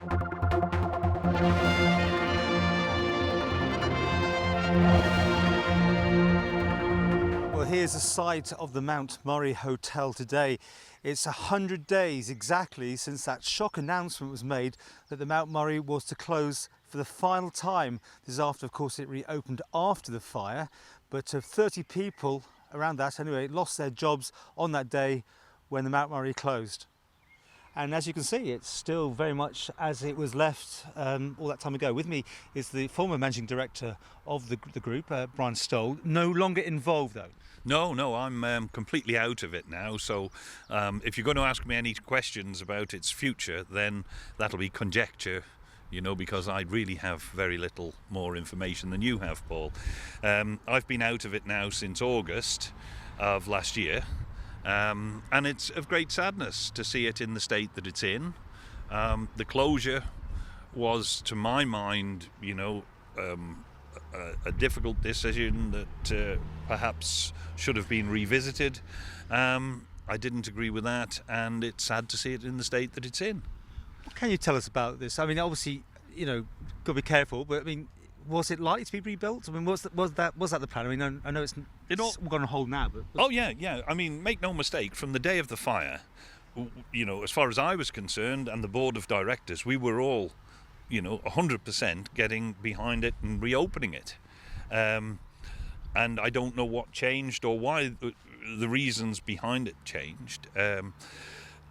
Well, here's the site of the Mount Murray Hotel today. It's 100 days exactly since that shock announcement was made that the Mount Murray was to close for the final time. This is after, of course, it reopened after the fire. But 30 people, around that anyway, lost their jobs on that day when the Mount Murray closed. And as you can see, it's still very much as it was left all that time ago. With me is the former managing director of the group, Brian Stowell, no longer involved though. No, I'm completely out of it now. So if you're going to ask me any questions about its future, then that'll be conjecture, because I really have very little more information than you have, Paul. I've been out of it now since August of last year. And it's of great sadness to see it in the state that it's in. The closure was, to my mind, a difficult decision that perhaps should have been revisited. I didn't agree with that, and it's sad to see it in the state that it's in. What can you tell us about this? I mean, obviously, got to be careful, but I mean, was it likely to be rebuilt? I mean, was that the plan? I mean, I know it's all gone on hold now, but oh yeah. I mean, make no mistake. From the day of the fire, as far as I was concerned, and the board of directors, we were all, 100% getting behind it and reopening it. And I don't know what changed or why the reasons behind it changed.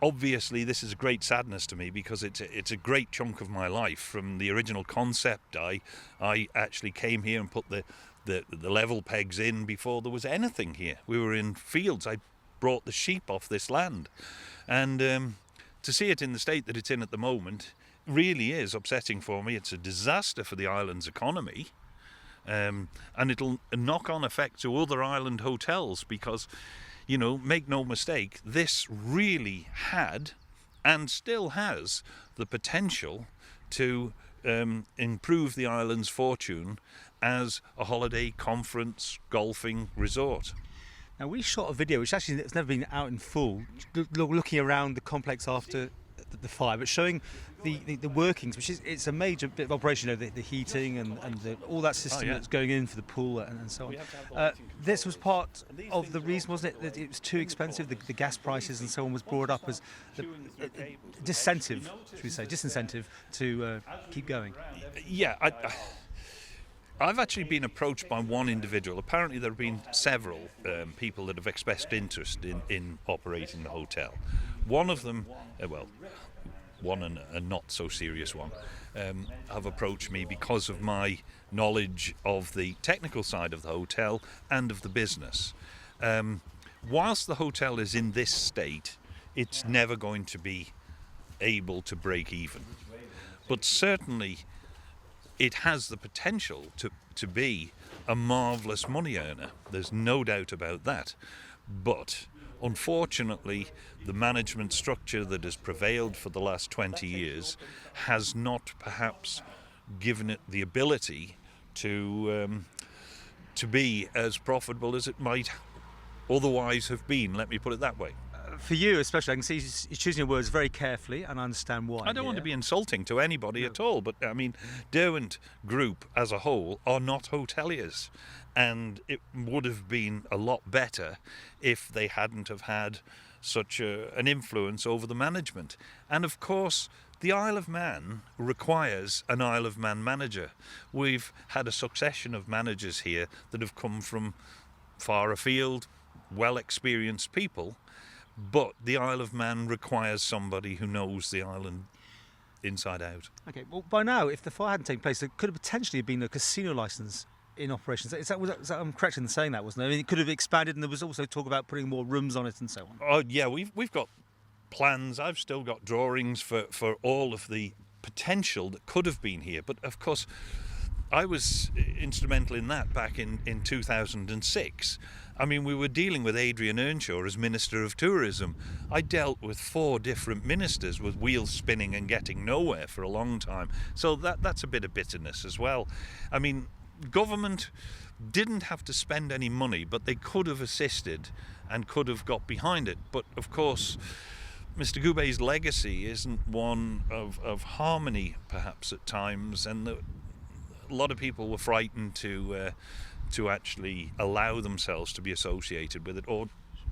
Obviously, this is a great sadness to me because it's a great chunk of my life. From the original concept, I actually came here and put the level pegs in before there was anything here. We were in fields. I brought the sheep off this land. And to see it in the state that it's in at the moment really is upsetting for me. It's a disaster for the island's economy. And it'll knock on effect to other island hotels because, make no mistake, this really had and still has the potential to improve the island's fortune as a holiday, conference, golfing resort. Now, we shot a video, which actually has never been out in full, looking around the complex after the fire, but showing the workings, which is it's a major bit of operation, the heating and all that system that's going in for the pool and so on. This was part of the reason, wasn't it, that it was too expensive, the gas prices and so on was brought up as a disincentive, should we say, to keep going. Yeah, I've actually been approached by one individual. Apparently there have been several people that have expressed interest in operating the hotel. One of them, one and a not so serious one, have approached me because of my knowledge of the technical side of the hotel and of the business. Whilst the hotel is in this state, it's never going to be able to break even. But certainly it has the potential to be a marvellous money earner. There's no doubt about that. But unfortunately, the management structure that has prevailed for the last 20 years has not perhaps given it the ability to be as profitable as it might otherwise have been. Let me put it that way. For you especially, I can see you're choosing your words very carefully, and I understand why. I don't want to be insulting to anybody at all, but I mean, Derwent Group as a whole are not hoteliers, and it would have been a lot better if they hadn't have had such an influence over the management. And of course, the Isle of Man requires an Isle of Man manager. We've had a succession of managers here that have come from far afield, well-experienced people. But the Isle of Man requires somebody who knows the island inside out. Okay, well, by now, if the fire hadn't taken place, there could have potentially been a casino licence in operation. I'm correct in saying that, wasn't it? I mean, it could have expanded, and there was also talk about putting more rooms on it and so on. Oh, yeah, we've got plans. I've still got drawings for all of the potential that could have been here. But, of course, I was instrumental in that back in 2006. I mean, we were dealing with Adrian Earnshaw as Minister of Tourism. I dealt with 4 different ministers with wheels spinning and getting nowhere for a long time. So that's a bit of bitterness as well. I mean, government didn't have to spend any money, but they could have assisted and could have got behind it. But, of course, Mr. Goubet's legacy isn't one of harmony, perhaps at times, and a lot of people were frightened to actually allow themselves to be associated with it, or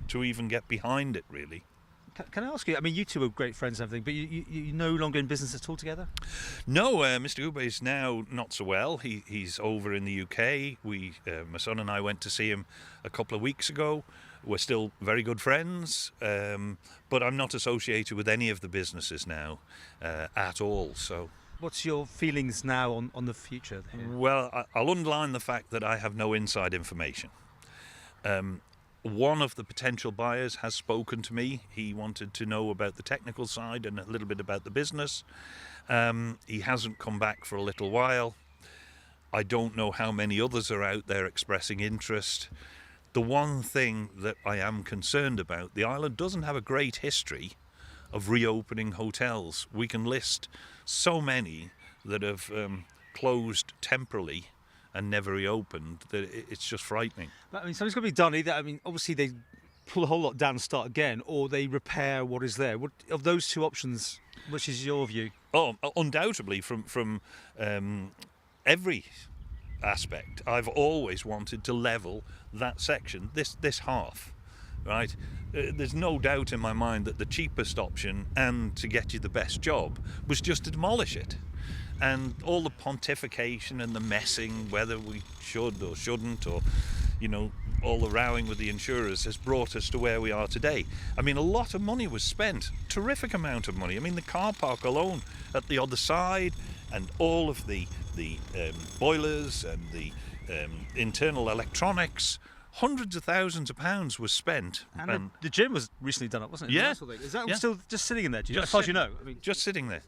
to even get behind it, really. Can I ask you, I mean, you two are great friends and everything, but you're no longer in business at all together? No, Mr. Goubet's now not so well. He's over in the UK. My son and I went to see him a couple of weeks ago. We're still very good friends, but I'm not associated with any of the businesses now at all. So, what's your feelings now on the future here? Well, I'll underline the fact that I have no inside information. One of the potential buyers has spoken to me. He wanted to know about the technical side and a little bit about the business. He hasn't come back for a little while. I don't know how many others are out there expressing interest. The one thing that I am concerned about, the island doesn't have a great history of reopening hotels. We can list so many that have closed temporarily and never reopened, that it's just frightening. I mean, something's got to be done. Either, I mean, obviously they pull the whole lot down and start again, or they repair what is there. Of those two options, which is your view? Oh, undoubtedly, from every aspect, I've always wanted to level that section, this half, right? There's no doubt in my mind that the cheapest option, and to get you the best job, was just to demolish it. And all the pontification and the messing, whether we should or shouldn't, or, all the rowing with the insurers, has brought us to where we are today. I mean, a lot of money was spent, terrific amount of money. I mean, the car park alone at the other side, and all of the boilers and the internal electronics, hundreds of thousands of pounds was spent. And the gym was recently done up, wasn't it? Yeah. Is that still just sitting in there? As far as you know? I mean, just sitting there.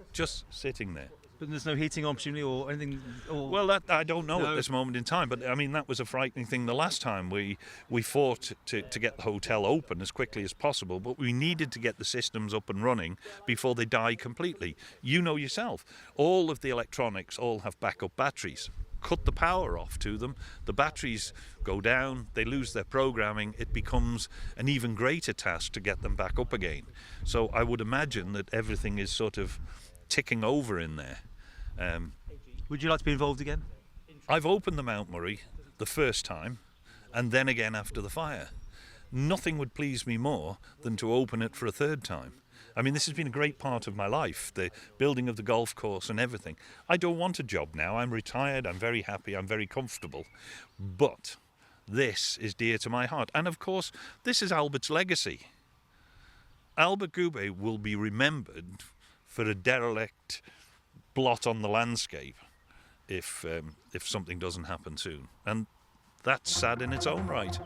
But there's no heating opportunity or anything? Well, that I don't know at this moment in time, but I mean, that was a frightening thing the last time. We fought to get the hotel open as quickly as possible, but we needed to get the systems up and running before they die completely. You know yourself, all of the electronics all have backup batteries. Cut the power off to them, the batteries go down, they lose their programming, it becomes an even greater task to get them back up again. So I would imagine that everything is sort of ticking over in there. Would you like to be involved again? I've opened the Mount Murray the first time, and then again after the fire. Nothing would please me more than to open it for a third time. I mean, this has been a great part of my life, the building of the golf course and everything. I don't want a job now. I'm retired, I'm very happy, I'm very comfortable. But this is dear to my heart. And of course, this is Albert's legacy. Albert Goubet will be remembered for a derelict blot on the landscape if something doesn't happen soon. And that's sad in its own right.